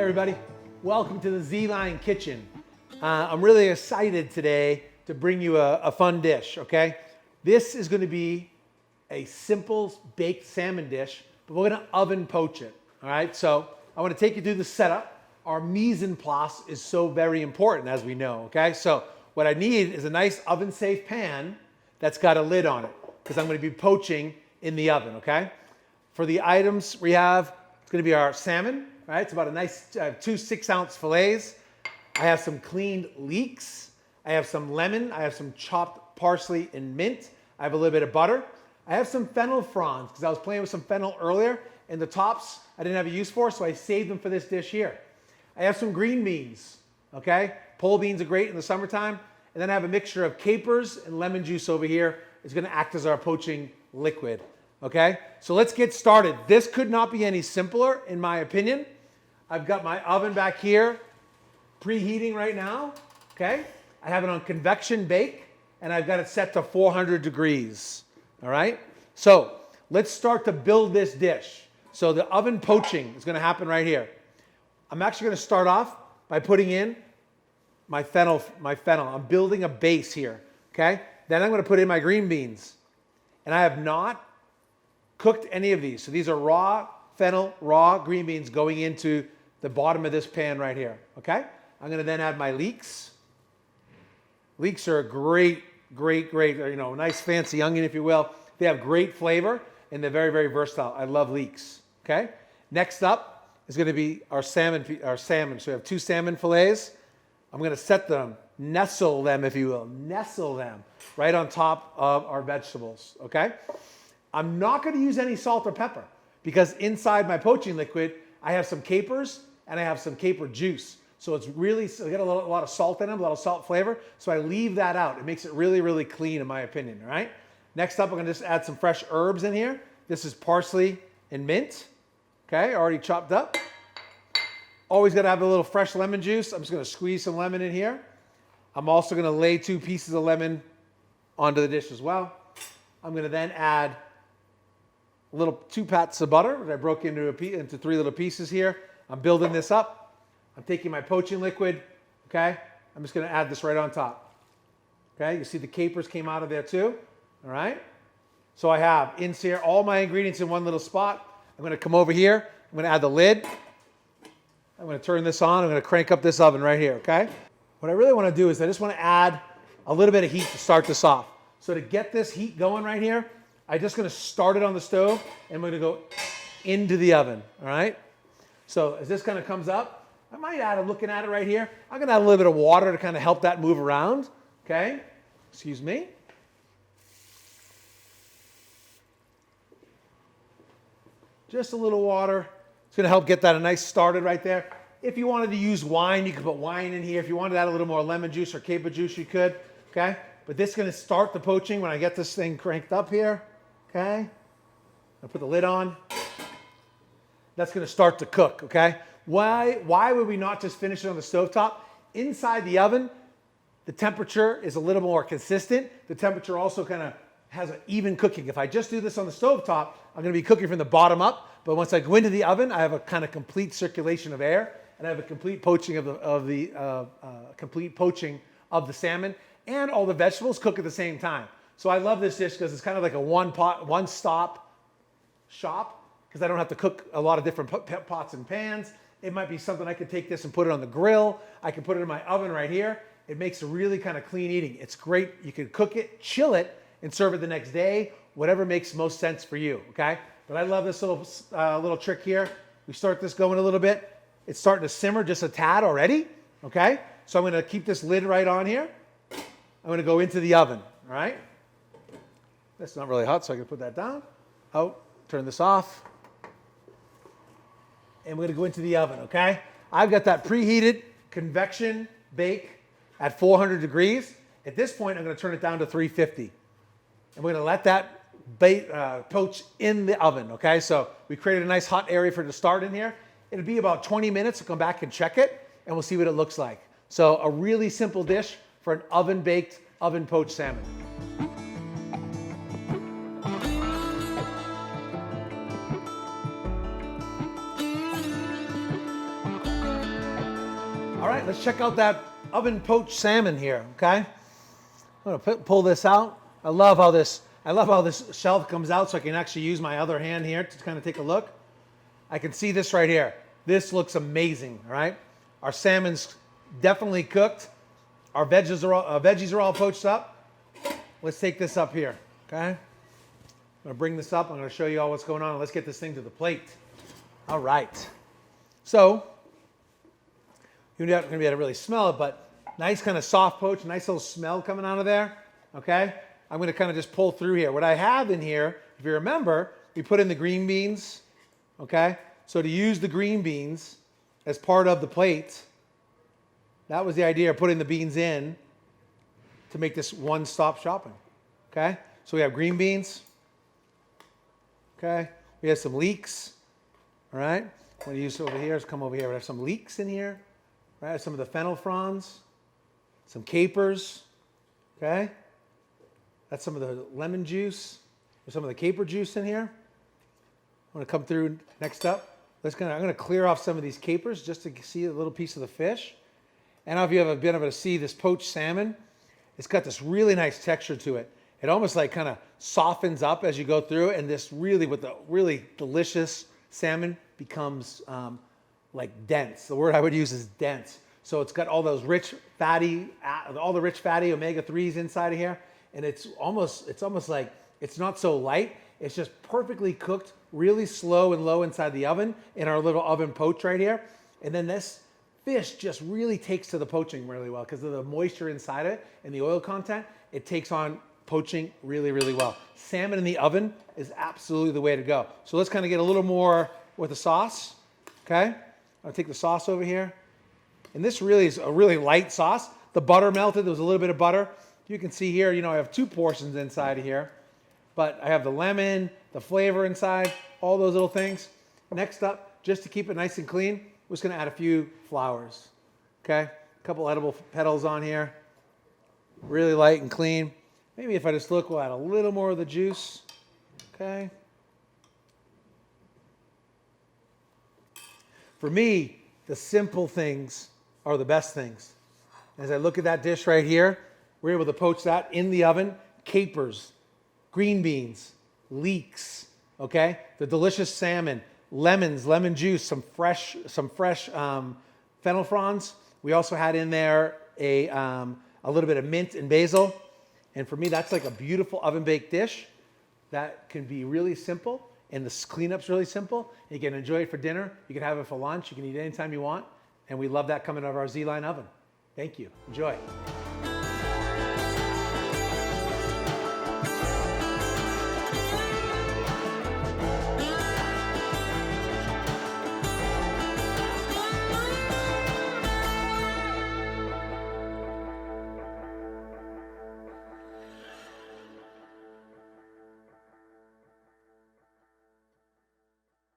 everybody. Welcome to the ZLINE kitchen. I'm really excited today to bring you a fun dish, okay? This is gonna be a simple baked salmon dish, but we're gonna oven poach it, all right? So I wanna take you through the setup. Our mise en place is so very important, as we know, okay? So what I need is a nice oven-safe pan that's got a lid on it, because I'm gonna be poaching in the oven, okay? For the items we have, it's gonna be our salmon, right? It's about a nice 2 6-ounce fillets. I have some cleaned leeks. I have some lemon. I have some chopped parsley and mint. I have a little bit of butter. I have some fennel fronds, because I was playing with some fennel earlier, and the tops I didn't have a use for, so I saved them for this dish here. I have some green beans, okay? Pole beans are great in the summertime. And then I have a mixture of capers and lemon juice over here. It's gonna act as our poaching liquid, okay? So let's get started. This could not be any simpler, in my opinion. I've got my oven back here, preheating right now, okay? I have it on convection bake, and I've got it set to 400 degrees, all right? So let's start to build this dish. So the oven poaching is gonna happen right here. I'm actually gonna start off by putting in my fennel. I'm building a base here, okay? Then I'm gonna put in my green beans. And I have not cooked any of these. So these are raw fennel, raw green beans going into the bottom of this pan right here, okay? I'm gonna then add my leeks. Leeks are a great, nice fancy onion, if you will. They have great flavor and they're very, very versatile. I love leeks, okay? Next up is gonna be our salmon. So we have 2 salmon fillets. I'm gonna set them, nestle them, if you will, nestle them right on top of our vegetables, okay? I'm not gonna use any salt or pepper because inside my poaching liquid, I have some capers and I have some caper juice. So it's really, I got a lot of salt in them, a lot of salt flavor. So I leave that out. It makes it really, really clean in my opinion, all right? Next up, I'm gonna just add some fresh herbs in here. This is parsley and mint, okay, already chopped up. Always gotta have a little fresh lemon juice. I'm just gonna squeeze some lemon in here. I'm also gonna lay 2 pieces of lemon onto the dish as well. I'm gonna then add 2 pats of butter, which I broke into 3 little pieces here. I'm building this up. I'm taking my poaching liquid, okay? I'm just gonna add this right on top. Okay, you see the capers came out of there too, all right? So I have in here all my ingredients in one little spot. I'm gonna come over here. I'm gonna add the lid. I'm gonna turn this on. I'm gonna crank up this oven right here, okay? What I really wanna do is I just wanna add a little bit of heat to start this off. So to get this heat going right here, I'm just gonna start it on the stove and we're gonna go into the oven, all right? So as this kind of comes up, I might add, I'm looking at it right here, I'm gonna add a little bit of water to kind of help that move around, okay? Excuse me. Just a little water. It's gonna help get that a nice started right there. If you wanted to use wine, you could put wine in here. If you wanted to add a little more lemon juice or caper juice, you could, okay? But this is gonna start the poaching when I get this thing cranked up here, okay? I'll put the lid on. That's gonna start to cook, okay? Why would we not just finish it on the stovetop? Inside the oven, the temperature is a little more consistent. The temperature also kind of has an even cooking. If I just do this on the stovetop, I'm gonna be cooking from the bottom up, but once I go into the oven, I have a kind of complete circulation of air, and I have a complete poaching of the salmon, and all the vegetables cook at the same time. So I love this dish because it's kind of like a one-stop shop, because I don't have to cook a lot of different pots and pans. It might be something I could take this and put it on the grill. I can put it in my oven right here. It makes a really kind of clean eating. It's great. You can cook it, chill it, and serve it the next day, whatever makes most sense for you, okay? But I love this little trick here. We start this going a little bit. It's starting to simmer just a tad already, okay? So I'm gonna keep this lid right on here. I'm gonna go into the oven, all right? That's not really hot, so I can put that down. Oh, turn this off. And we're gonna go into the oven, okay? I've got that preheated convection bake at 400 degrees. At this point, I'm gonna turn it down to 350. And we're gonna let that poach in the oven, okay? So we created a nice hot area for it to start in here. It'll be about 20 minutes. We'll come back and check it, and we'll see what it looks like. So a really simple dish for an oven-baked, oven-poached salmon. All right, let's check out that oven poached salmon here, okay? I'm gonna pull this out. I love how this shelf comes out so I can actually use my other hand here to kind of take a look. I can see this right here. This looks amazing, all right? Our salmon's definitely cooked. Our veggies are all poached up. Let's take this up here, okay? I'm gonna bring this up. I'm gonna show you all what's going on. Let's get this thing to the plate. All right. So, you're not gonna be able to really smell it, but nice kind of soft poach, nice little smell coming out of there, okay? I'm gonna kind of just pull through here. What I have in here, if you remember, we put in the green beans, okay? So to use the green beans as part of the plate, that was the idea of putting the beans in to make this one-stop shopping, okay? So we have green beans, okay? We have some leeks, all right? What I'm gonna use over here is come over here. We have some leeks in here, right? Some of the fennel fronds, some capers, okay? That's some of the lemon juice. There's some of the caper juice in here. I'm gonna come through next up. I'm gonna clear off some of these capers just to see a little piece of the fish. And if you have been able to see this poached salmon, it's got this really nice texture to it. It almost like kind of softens up as you go through, and this really, with the really delicious salmon, becomes like dense. The word I would use is dense. So it's got all those rich fatty, all the rich fatty omega-3s inside of here, and it's almost like it's not so light. It's just perfectly cooked, really slow and low inside the oven in our little oven poach right here. And then this fish just really takes to the poaching really well because of the moisture inside it and the oil content. It takes on poaching really, really well. Salmon in the oven is absolutely the way to go. So let's kind of get a little more with the sauce, okay? I'll take the sauce over here. And this really is a really light sauce. The butter melted, there was a little bit of butter. You can see here, you know, I have 2 portions inside of here, but I have the lemon, the flavor inside, all those little things. Next up, just to keep it nice and clean, we're just gonna add a few flowers, okay? A couple edible petals on here, really light and clean. Maybe if I just look, we'll add a little more of the juice, okay? For me, the simple things are the best things. As I look at that dish right here, we're able to poach that in the oven. Capers, green beans, leeks, okay? The delicious salmon, lemons, lemon juice, some fresh fennel fronds. We also had in there a little bit of mint and basil. And for me, that's like a beautiful oven-baked dish that can be really simple, and the cleanup's really simple. You can enjoy it for dinner. You can have it for lunch. You can eat it anytime you want. And we love that coming out of our ZLINE oven. Thank you. Enjoy.